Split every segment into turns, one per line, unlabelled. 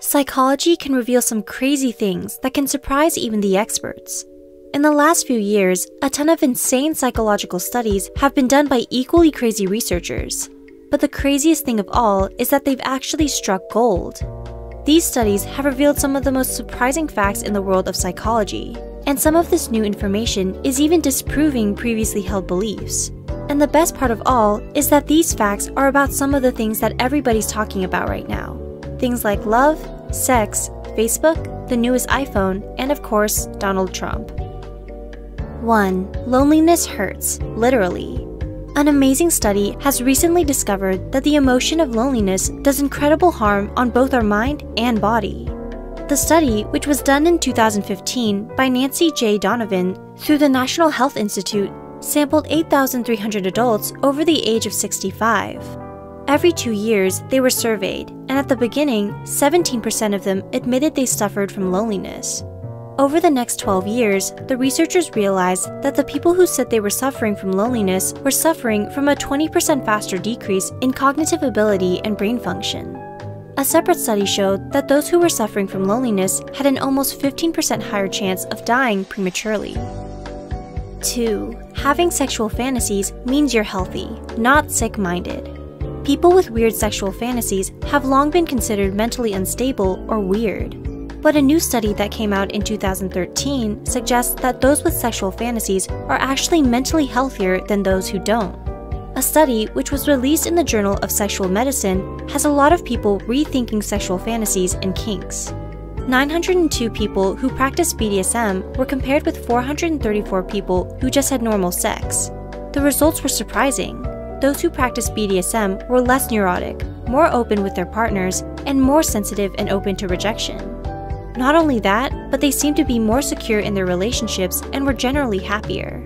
Psychology can reveal some crazy things that can surprise even the experts. In the last few years, a ton of insane psychological studies have been done by equally crazy researchers. But the craziest thing of all is that they've actually struck gold. These studies have revealed some of the most surprising facts in the world of psychology, and some of this new information is even disproving previously held beliefs. And the best part of all is that these facts are about some of the things that everybody's talking about right now. Things like love, sex, Facebook, the newest iPhone, and of course, Donald Trump. 1. Loneliness hurts, literally. An amazing study has recently discovered that the emotion of loneliness does incredible harm on both our mind and body. The study, which was done in 2015 by Nancy J. Donovan through the National Health Institute, sampled 8,300 adults over the age of 65. Every 2 years, they were surveyed, and at the beginning, 17% of them admitted they suffered from loneliness. Over the next 12 years, the researchers realized that the people who said they were suffering from loneliness were suffering from a 20% faster decrease in cognitive ability and brain function. A separate study showed that those who were suffering from loneliness had an almost 15% higher chance of dying prematurely. 2. Having sexual fantasies means you're healthy, not sick-minded. People with weird sexual fantasies have long been considered mentally unstable or weird. But a new study that came out in 2013 suggests that those with sexual fantasies are actually mentally healthier than those who don't. A study, which was released in the Journal of Sexual Medicine, has a lot of people rethinking sexual fantasies and kinks. 902 people who practiced BDSM were compared with 434 people who just had normal sex. The results were surprising. Those who practiced BDSM were less neurotic, more open with their partners, and more sensitive and open to rejection. Not only that, but they seemed to be more secure in their relationships and were generally happier.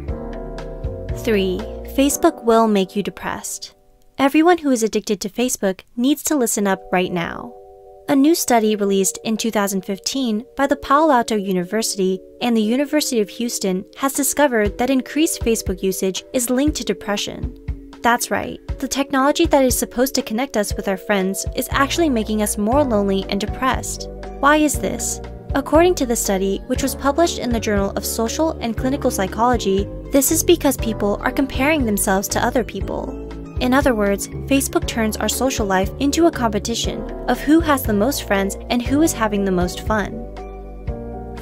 3. Facebook will make you depressed. Everyone who is addicted to Facebook needs to listen up right now. A new study released in 2015 by the Palo Alto University and the University of Houston has discovered that increased Facebook usage is linked to depression. That's right, the technology that is supposed to connect us with our friends is actually making us more lonely and depressed. Why is this? According to the study, which was published in the Journal of Social and Clinical Psychology, this is because people are comparing themselves to other people. In other words, Facebook turns our social life into a competition of who has the most friends and who is having the most fun.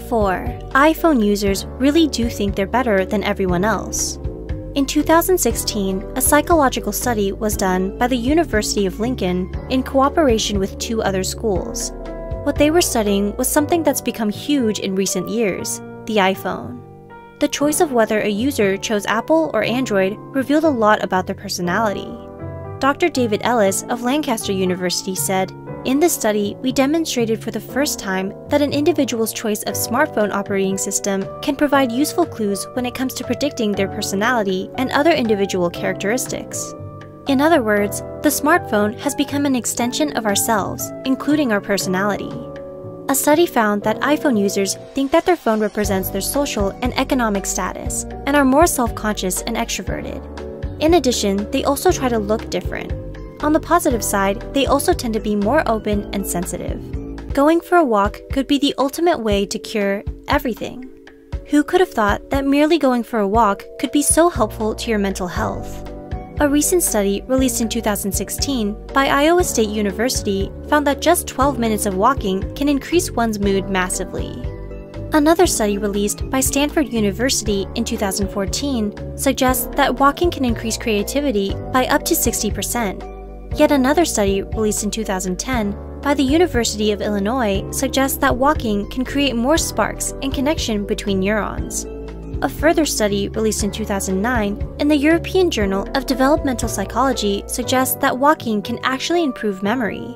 4. iPhone users really do think they're better than everyone else. In 2016, a psychological study was done by the University of Lincoln in cooperation with 2 other schools. What they were studying was something that's become huge in recent years, the iPhone. The choice of whether a user chose Apple or Android revealed a lot about their personality. Dr. David Ellis of Lancaster University said, "In this study, we demonstrated for the first time that an individual's choice of smartphone operating system can provide useful clues when it comes to predicting their personality and other individual characteristics." In other words, the smartphone has become an extension of ourselves, including our personality. A study found that iPhone users think that their phone represents their social and economic status and are more self-conscious and extroverted. In addition, they also try to look different. On the positive side, they also tend to be more open and sensitive. Going for a walk could be the ultimate way to cure everything. Who could have thought that merely going for a walk could be so helpful to your mental health? A recent study released in 2016 by Iowa State University found that just 12 minutes of walking can increase one's mood massively. Another study released by Stanford University in 2014 suggests that walking can increase creativity by up to 60%. Yet another study released in 2010 by the University of Illinois suggests that walking can create more sparks and connection between neurons. A further study released in 2009 in the European Journal of Developmental Psychology suggests that walking can actually improve memory.